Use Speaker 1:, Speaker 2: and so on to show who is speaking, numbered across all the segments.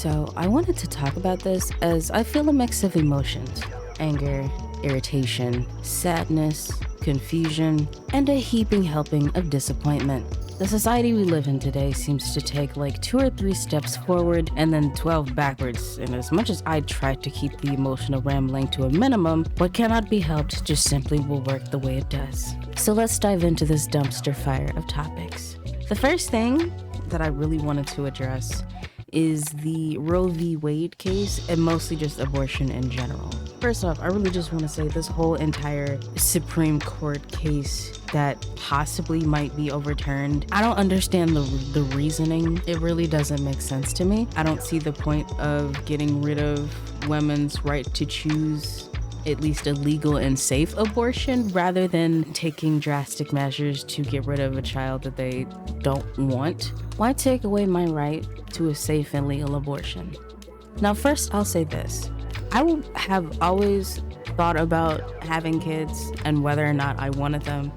Speaker 1: So I wanted to talk about this as I feel a mix of emotions: anger, irritation, sadness, confusion, and a heaping helping of disappointment. The society we live in today seems to take like 2 or 3 steps forward and then 12 backwards, and as much as I try to keep the emotional rambling to a minimum, what cannot be helped just simply will work the way it does. So let's dive into this dumpster fire of topics. The first thing that I really wanted to address is the Roe v. Wade case, and mostly just abortion in general. First off, I really just want to say this whole entire Supreme Court case that possibly might be overturned, I don't understand the reasoning. It really doesn't make sense to me. I don't see the point of getting rid of women's right to choose at least a legal and safe abortion rather than taking drastic measures to get rid of a child that they don't want. Why take away my right to a safe and legal abortion? Now, first, I'll say this. I have always thought about having kids and whether or not I wanted them.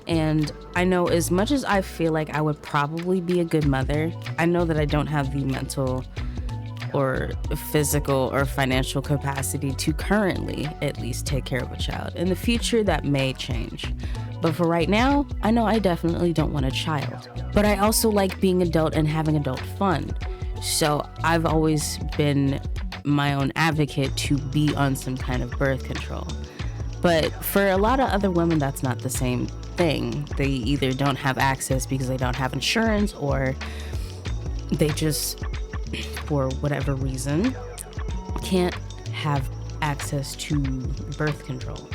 Speaker 1: And I know as much as I feel like I would probably be a good mother, I know that I don't have the mental or physical or financial capacity to currently at least take care of a child. In the future, that may change. But for right now, I know I definitely don't want a child. But I also like being adult and having adult fun. So I've always been my own advocate to be on some kind of birth control. But for a lot of other women, that's not the same thing. They either don't have access because they don't have insurance, or they just, for whatever reason, can't have access to birth control.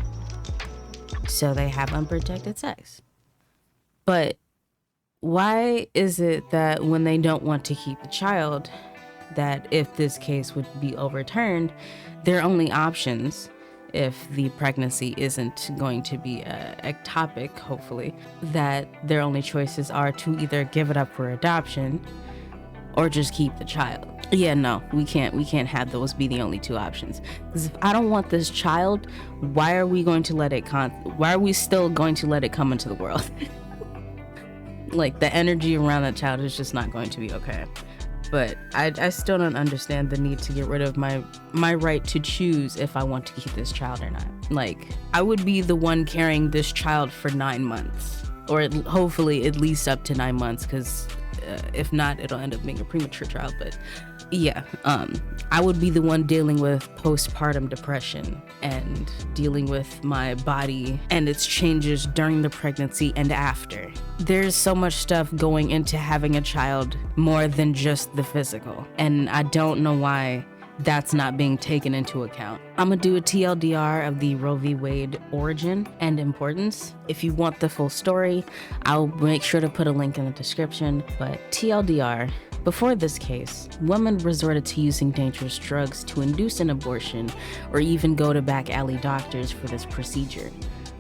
Speaker 1: So they have unprotected sex. But why is it that when they don't want to keep a child, that if this case would be overturned, their only options, if the pregnancy isn't going to be ectopic, hopefully, that their only choices are to either give it up for adoption or just keep the child? Yeah, no, we can't have those be the only 2 options. Because if I don't want this child, why are we still going to let it come into the world? Like, the energy around that child is just not going to be okay. But I still don't understand the need to get rid of my right to choose if I want to keep this child or not. Like, I would be the one carrying this child for 9 months, or hopefully at least up to 9 months, because if not, it'll end up being a premature child. But yeah, I would be the one dealing with postpartum depression and dealing with my body and its changes during the pregnancy and after. There's so much stuff going into having a child, more than just the physical, and I don't know why that's not being taken into account. I'm gonna do a TLDR of the Roe v. Wade origin and importance. If you want the full story, I'll make sure to put a link in the description. But TLDR, before this case, women resorted to using dangerous drugs to induce an abortion or even go to back alley doctors for this procedure.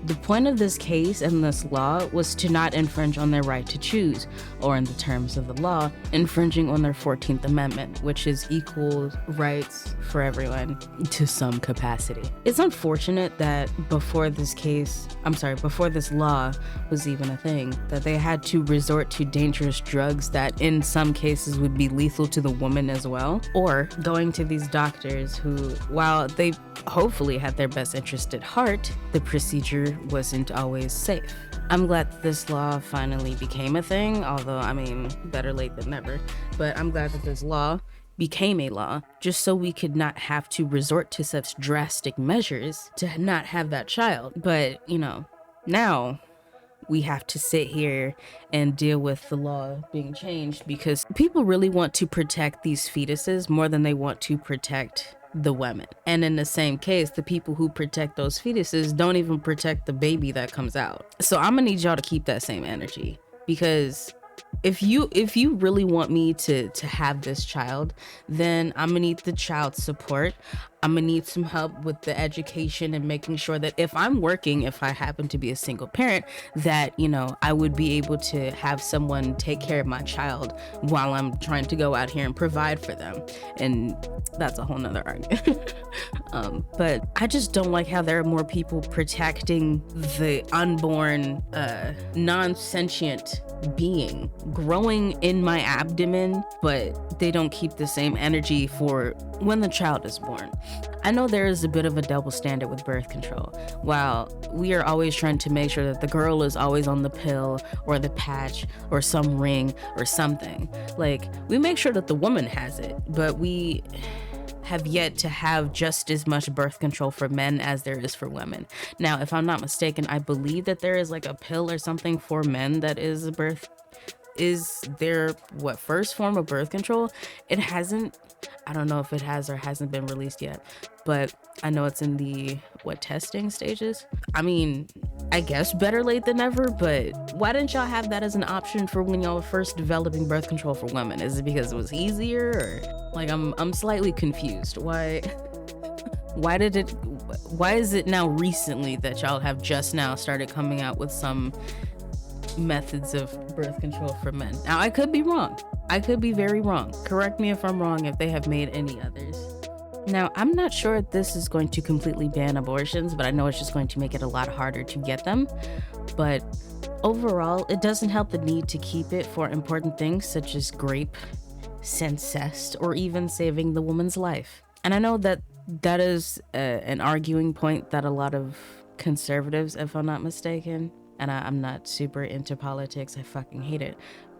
Speaker 1: The point of this case and this law was to not infringe on their right to choose, or in the terms of the law, infringing on their 14th Amendment, which is equal rights for everyone to some capacity. It's unfortunate that before this law was even a thing, that they had to resort to dangerous drugs that in some cases would be lethal to the woman as well, or going to these doctors who, while they hopefully had their best interest at heart, the procedure wasn't always safe. I'm glad that this law finally became a thing, although, I mean, better late than never. But I'm glad that this law became a law, just so we could not have to resort to such drastic measures to not have that child. But, now we have to sit here and deal with the law being changed because people really want to protect these fetuses more than they want to protect the women. And in the same case, the people who protect those fetuses don't even protect the baby that comes out. So I'm gonna need y'all to keep that same energy, because if you really want me to have this child, then I'm gonna need the child support. I'm gonna need some help with the education and making sure that if I'm working, if I happen to be a single parent, that, I would be able to have someone take care of my child while I'm trying to go out here and provide for them. And that's a whole nother argument. But I just don't like how there are more people protecting the unborn, non-sentient being growing in my abdomen, but they don't keep the same energy for when the child is born. I know there is a bit of a double standard with birth control. While we are always trying to make sure that the girl is always on the pill or the patch or some ring or something, like, we make sure that the woman has it, but we have yet to have just as much birth control for men as there is for women. Now, if I'm not mistaken, I believe that there is like a pill or something for men that is their first form of birth control. It hasn't, I don't know if it has or hasn't been released yet, but I know it's in the testing stages. I mean, I guess better late than never, but why didn't y'all have that as an option for when y'all were first developing birth control for women? Is it because it was easier, or like, I'm slightly confused. Why is it now recently that y'all have just now started coming out with some methods of birth control for men? Now, I could be wrong. I could be very wrong. Correct me if I'm wrong if they have made any others. Now, I'm not sure if this is going to completely ban abortions, but I know it's just going to make it a lot harder to get them. But overall, it doesn't help the need to keep it for important things such as rape, incest, or even saving the woman's life. And I know that is an arguing point that a lot of conservatives, if I'm not mistaken, and I'm not super into politics, I fucking hate it,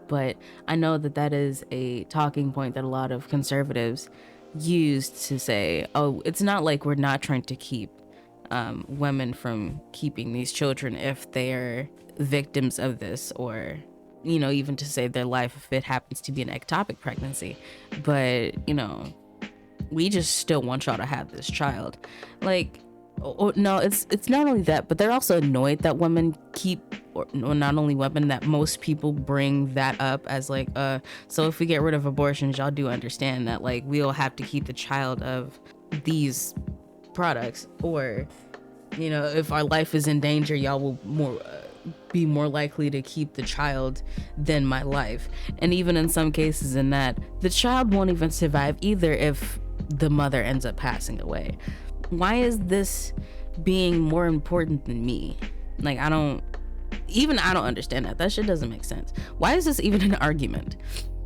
Speaker 1: but I know that is a talking point that a lot of conservatives used to say, oh, it's not like we're not trying to keep women from keeping these children if they're victims of this, or, you know, even to save their life if it happens to be an ectopic pregnancy, but, you know, we just still want y'all to have this child. Like, no, it's not only that, but they're also annoyed that women not only women, that most people bring that up as like, so if we get rid of abortions, y'all do understand that, like, we'll have to keep the child of these products, or, you know, if our life is in danger, y'all will be more likely to keep the child than my life. And even in some cases in that, the child won't even survive either if the mother ends up passing away. Why is this being more important than me? Like, I don't understand that. That shit doesn't make sense. Why is this even an argument?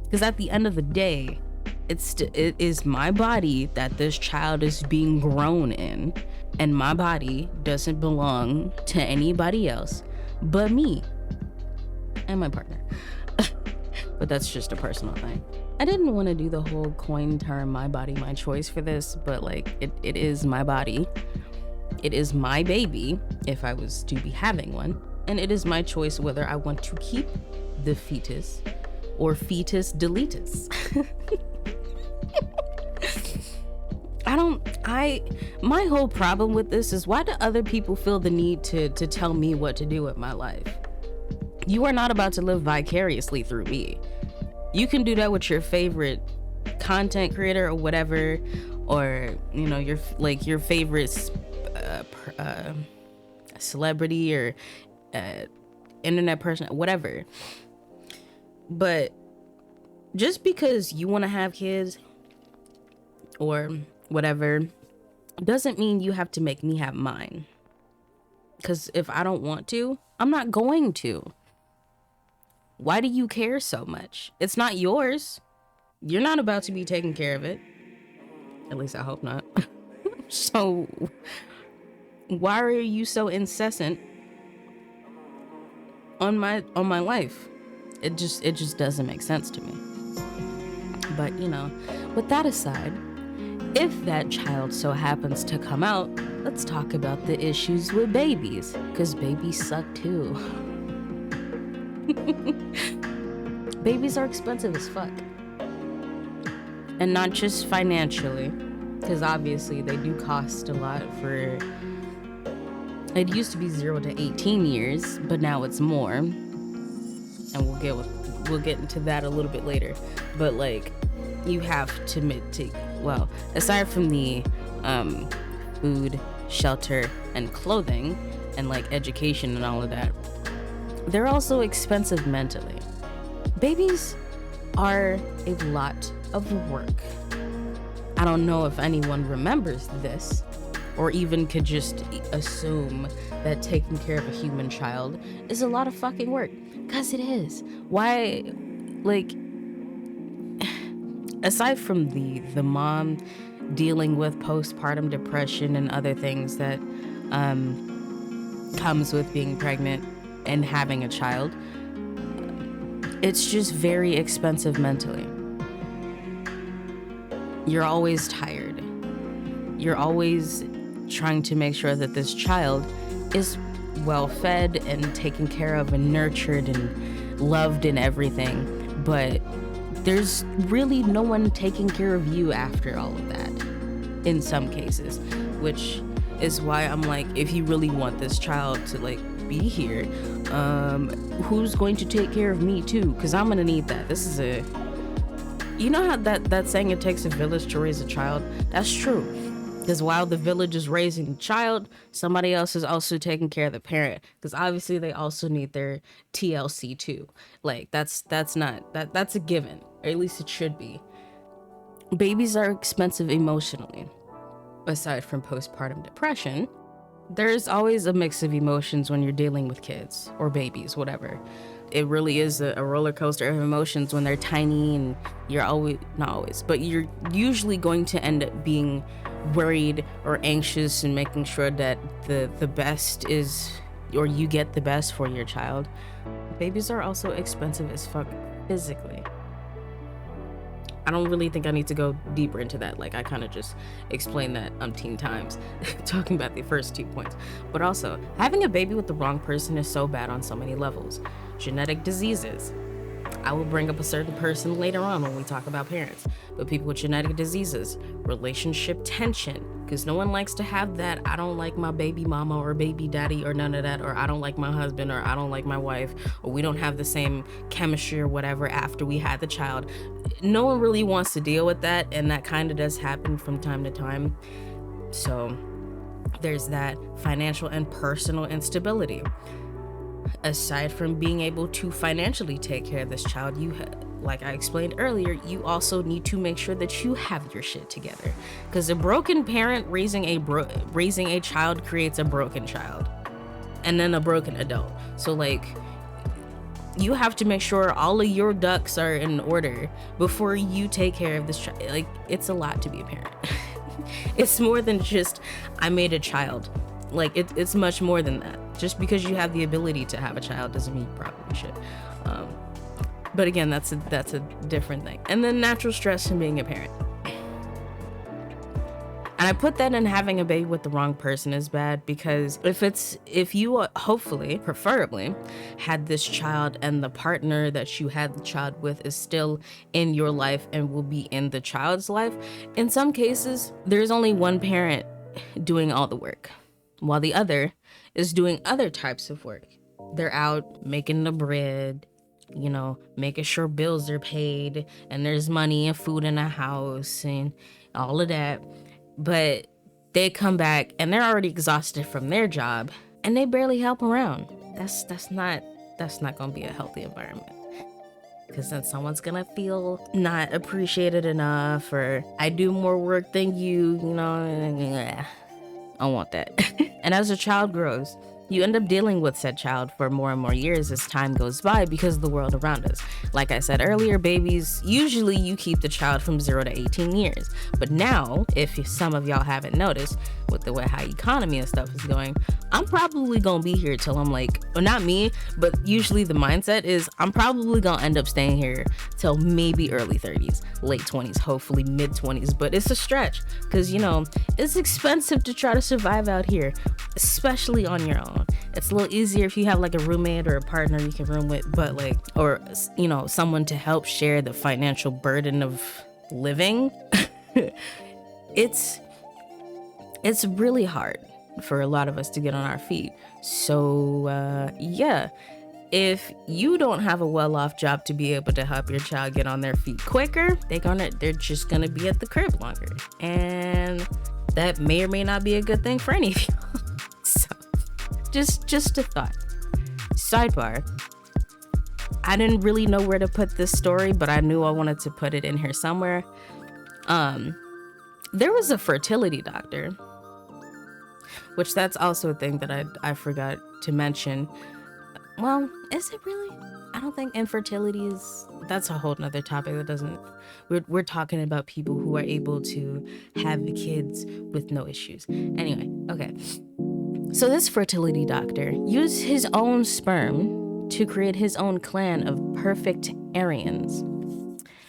Speaker 1: Because at the end of the day, it is my body that this child is being grown in, and my body doesn't belong to anybody else but me and my partner. But that's just a personal thing. I didn't want to do the whole coin term "my body, my choice" for this, but like, it is my body. It is my baby if I was to be having one, and it is my choice whether I want to keep the fetus or fetus deletus. My whole problem with this is, why do other people feel the need to tell me what to do with my life? You are not about to live vicariously through me. You can do that with your favorite content creator or whatever, or, you know, your favorite celebrity or internet person, whatever. But just because you want to have kids or whatever doesn't mean you have to make me have mine. Because if I don't want to, I'm not going to. Why do you care so much? It's not yours. You're not about to be taking care of it. At least I hope not. So why are you so incessant on my life? It just doesn't make sense to me. But, you know, with that aside, if that child so happens to come out, let's talk about the issues with babies, because babies suck too. Babies are expensive as fuck. And not just financially, because obviously they do cost a lot. For it used to be 0 to 18 years, but now it's more, and we'll get into that a little bit later. But like, you have to admit to, well, aside from the food, shelter, and clothing, and like education and all of that, they're also expensive mentally. Babies are a lot of work. I don't know if anyone remembers this, or even could just assume that taking care of a human child is a lot of fucking work. Cause it is. Why, like, aside from the mom dealing with postpartum depression and other things that comes with being pregnant and having a child, it's just very expensive mentally. You're always tired. You're always trying to make sure that this child is well fed and taken care of and nurtured and loved and everything. But there's really no one taking care of you after all of that in some cases, which is why I'm like, if you really want this child to like be here, who's going to take care of me too? Because I'm gonna need that. This is a, you know how that saying, it takes a village to raise a child? That's true. Because while the village is raising the child, somebody else is also taking care of the parent. Because obviously they also need their TLC too. Like that's a given, or at least it should be. Babies are expensive emotionally. Aside from postpartum depression, there's always a mix of emotions when you're dealing with kids or babies, whatever. It really is a roller coaster of emotions when they're tiny, and you're always, not always, but you're usually going to end up being worried or anxious and making sure that the best is, or you get the best for your child. Babies are also expensive as fuck physically. I don't really think I need to go deeper into that. Like, I kind of just explained that umpteen times talking about the first 2 points. But also, having a baby with the wrong person is so bad on so many levels. Genetic diseases. I will bring up a certain person later on when we talk about parents. But people with genetic diseases, relationship tension, because no one likes to have that, I don't like my baby mama or baby daddy or none of that, or I don't like my husband, or I don't like my wife, or we don't have the same chemistry or whatever after we had the child. No one really wants to deal with that, and that kind of does happen from time to time. So there's that. Financial and personal instability. Aside from being able to financially take care of this child, like I explained earlier, you also need to make sure that you have your shit together. Because a broken parent raising a child creates a broken child, and then a broken adult. So like, you have to make sure all of your ducks are in order before you take care of this child. Like, it's a lot to be a parent. It's more than just, I made a child. Like, it's much more than that. Just because you have the ability to have a child doesn't mean you probably should. But again, that's a different thing. And then natural stress from being a parent. And I put that in having a baby with the wrong person is bad, because if you hopefully, preferably, had this child and the partner that you had the child with is still in your life and will be in the child's life, in some cases, there's only one parent doing all the work, while the other is doing other types of work. They're out making the bread, you know, making sure bills are paid and there's money and food in the house and all of that. But they come back and they're already exhausted from their job and they barely help around. That's not gonna be a healthy environment. Because then someone's gonna feel not appreciated enough, or I do more work than you know. I don't want that. And as a child grows, you end up dealing with said child for more and more years as time goes by because of the world around us. Like I said earlier, babies, usually you keep the child from 0 to 18 years. But now, if some of y'all haven't noticed, with the way how economy and stuff is going, I'm probably gonna be here till I'm like, well, not me, but usually the mindset is I'm probably gonna end up staying here till maybe early 30s, late 20s, hopefully mid 20s. But it's a stretch because, you know, it's expensive to try to survive out here, especially on your own. It's a little easier if you have like a roommate or a partner you can room with, but like, or, you know, someone to help share the financial burden of living. It's really hard for a lot of us to get on our feet. So yeah, if you don't have a well-off job to be able to help your child get on their feet quicker, they're just gonna be at the crib longer, and that may or may not be a good thing for any of you. So just a thought. Sidebar, I didn't really know where to put this story, but I knew I wanted to put it in here somewhere. There was a fertility doctor which that's also a thing that I forgot to mention. Well, is it really? I don't think infertility is, that's a whole nother topic that doesn't, we're talking about people who are able to have kids with no issues. Anyway, okay. So this fertility doctor used his own sperm to create his own clan of perfect Aryans.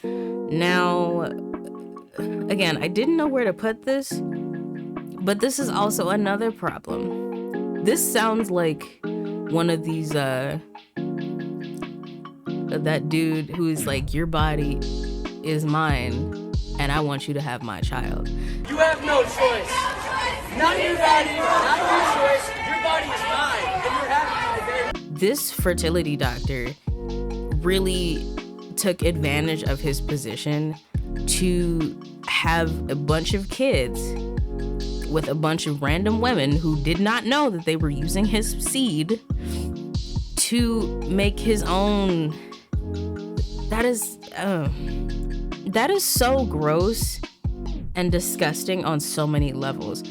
Speaker 1: Now, again, I didn't know where to put this, but this is also another problem. This sounds like one of these, that dude who's like, your body is mine and I want you to have my child.
Speaker 2: You have no choice. Not your body, not your choice. Your body is mine and you're having my baby.
Speaker 1: This fertility doctor really took advantage of his position to have a bunch of kids with a bunch of random women who did not know that they were using his seed to make his own. That is so gross and disgusting on so many levels.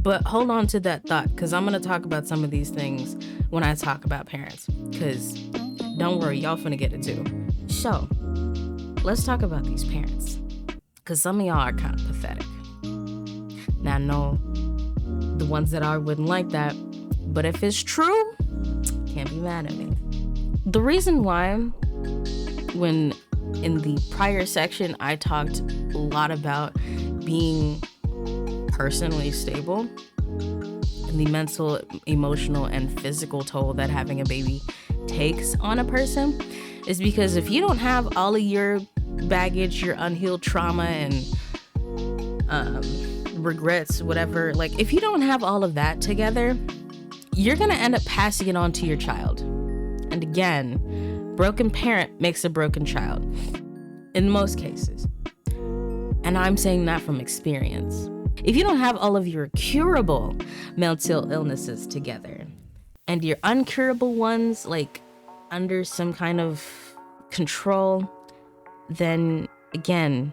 Speaker 1: But hold on to that thought, because I'm going to talk about some of these things when I talk about parents. Because don't worry, y'all finna get it too. So, let's talk about these parents. Because some of y'all are kind of pathetic. Now, I know the ones that are wouldn't like that. But if it's true, can't be mad at me. The reason why, when in the prior section, I talked a lot about being personally stable and the mental, emotional, and physical toll that having a baby takes on a person, is because if you don't have all of your baggage, your unhealed trauma and regrets, whatever, like if you don't have all of that together, you're gonna end up passing it on to your child. And again, broken parent makes a broken child in most cases. And I'm saying that from experience. If you don't have all of your curable mental illnesses together and your uncurable ones like under some kind of control, then again,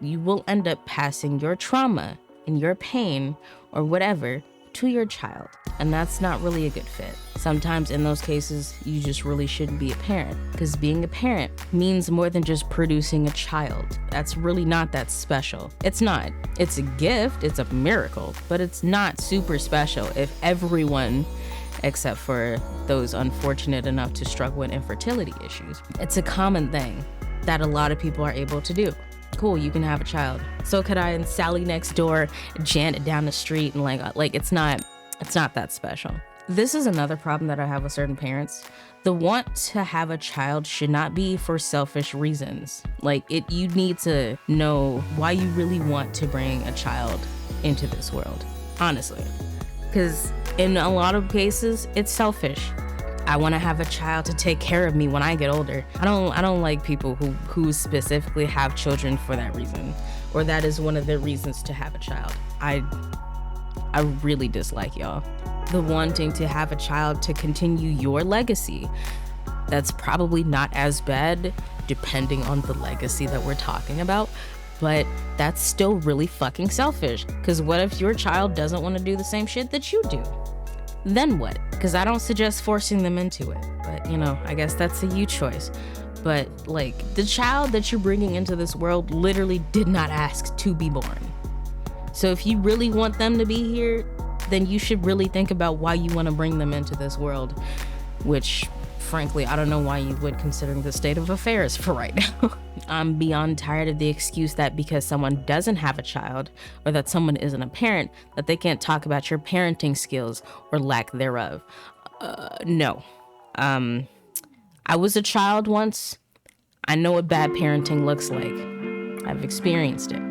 Speaker 1: you will end up passing your trauma and your pain or whatever to your child. And that's not really a good fit. Sometimes in those cases, you just really shouldn't be a parent, because being a parent means more than just producing a child. That's really not that special. It's not. It's a gift, it's a miracle, but it's not super special if everyone, except for those unfortunate enough to struggle with infertility issues, it's a common thing that a lot of people are able to do. Cool, you can have a child. So could I, and Sally next door, Janet down the street, and like it's not that special. This is another problem that I have with certain parents. The want to have a child should not be for selfish reasons. You need to know why you really want to bring a child into this world, honestly. Because in a lot of cases, it's selfish. I want to have a child to take care of me when I get older. I don't like people who specifically have children for that reason, or that is one of their reasons to have a child. I really dislike y'all. The wanting to have a child to continue your legacy, that's probably not as bad depending on the legacy that we're talking about, but that's still really fucking selfish. Because what if your child doesn't want to do the same shit that you do? Then what? Because I don't suggest forcing them into it, but I guess that's a you choice. But the child that you're bringing into this world literally did not ask to be born. So if you really want them to be here, then you should really think about why you want to bring them into this world, which frankly, I don't know why you would, considering the state of affairs for right now. I'm beyond tired of the excuse that because someone doesn't have a child or that someone isn't a parent, that they can't talk about your parenting skills or lack thereof. No. I was a child once. I know what bad parenting looks like. I've experienced it.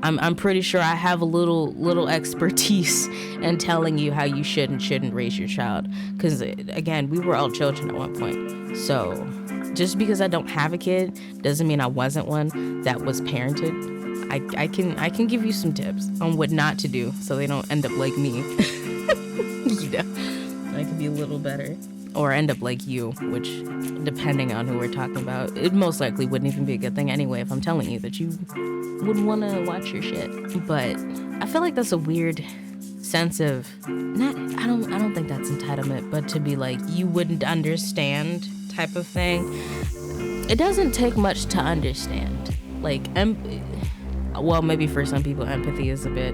Speaker 1: I'm pretty sure I have a little expertise in telling you how you should and shouldn't raise your child. Because again, we were all children at one point. So just because I don't have a kid doesn't mean I wasn't one that was parented. I can give you some tips on what not to do so they don't end up like me. I can be a little better. or end up like you, which, depending on who we're talking about, it most likely wouldn't even be a good thing anyway if I'm telling you that you would want to watch your shit. But I feel like that's a weird sense of, I don't think that's entitlement, but to be like, you wouldn't understand type of thing. It doesn't take much to understand. Like, well, maybe for some people empathy is a bit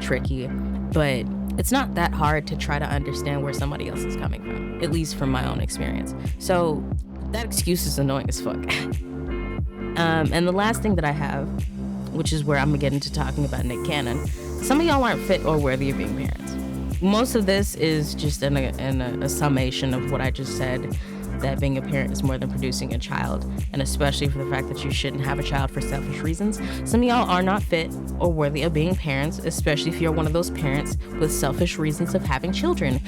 Speaker 1: tricky, but it's not that hard to try to understand where somebody else is coming from, at least from my own experience. So that excuse is annoying as fuck. And the last thing that I have, which is where I'm gonna get into talking about Nick Cannon, some of y'all aren't fit or worthy of being parents. Most of this is just in a summation of what I just said, that being a parent is more than producing a child, and especially for the fact that you shouldn't have a child for selfish reasons. Some of y'all are not fit or worthy of being parents, especially if you're one of those parents with selfish reasons of having children.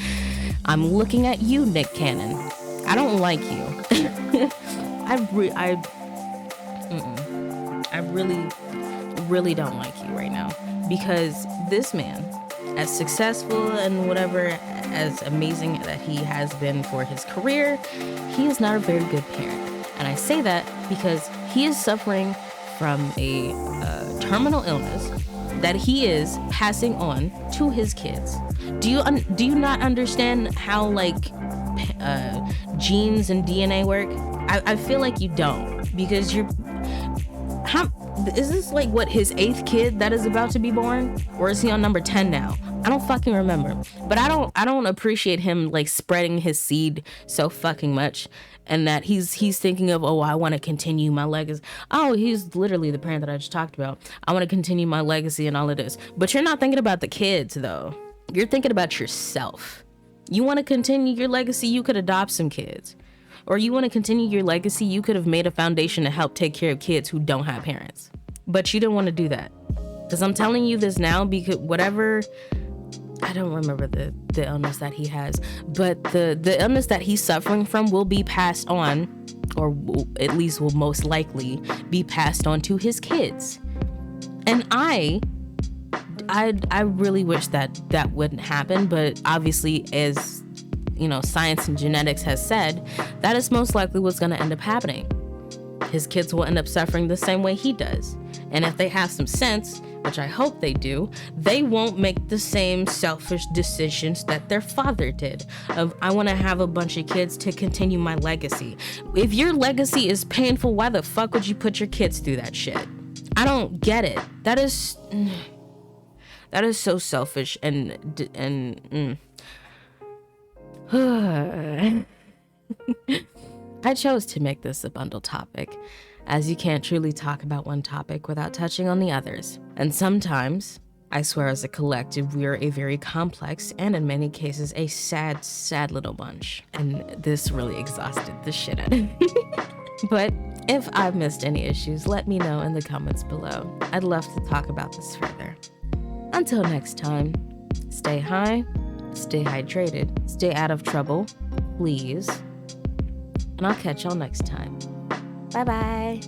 Speaker 1: I'm looking at you, Nick Cannon. I don't like you. I really don't like you right now, because this man, as successful and whatever, as amazing that he has been for his career, he is not a very good parent. And I say that because he is suffering from a terminal illness that he is passing on to his kids. Do you not understand how genes and DNA work? I feel like you don't, because is this like what, his 8th kid that is about to be born, or is he on number 10 now? I don't fucking remember, but I don't appreciate him like spreading his seed so fucking much, and that he's thinking of, oh, I want to continue my legacy. Oh, he's literally the parent that I just talked about. I want to continue my legacy and all of this, but you're not thinking about the kids though. You're thinking about yourself. You want to continue your legacy, you could adopt some kids. Or you want to continue your legacy, you could have made a foundation to help take care of kids who don't have parents. But you didn't want to do that. Because I'm telling you this now, because whatever, I don't remember the illness that he has, but the illness that he's suffering from will be passed on, or at least will most likely be passed on to his kids. And I really wish that wouldn't happen, but obviously, as science and genetics has said, that is most likely what's going to end up happening. His kids will end up suffering the same way he does. And if they have some sense, which I hope they do, they won't make the same selfish decisions that their father did of, I want to have a bunch of kids to continue my legacy. If your legacy is painful, why the fuck would you put your kids through that shit? I don't get it. That is so selfish and I chose to make this a bundle topic, as you can't truly talk about one topic without touching on the others. And sometimes, I swear as a collective, we are a very complex and in many cases a sad, sad little bunch. And this really exhausted the shit out of me. But if I've missed any issues, let me know in the comments below. I'd love to talk about this further. Until next time, stay high, stay hydrated, stay out of trouble, please. And I'll catch y'all next time. Bye-bye.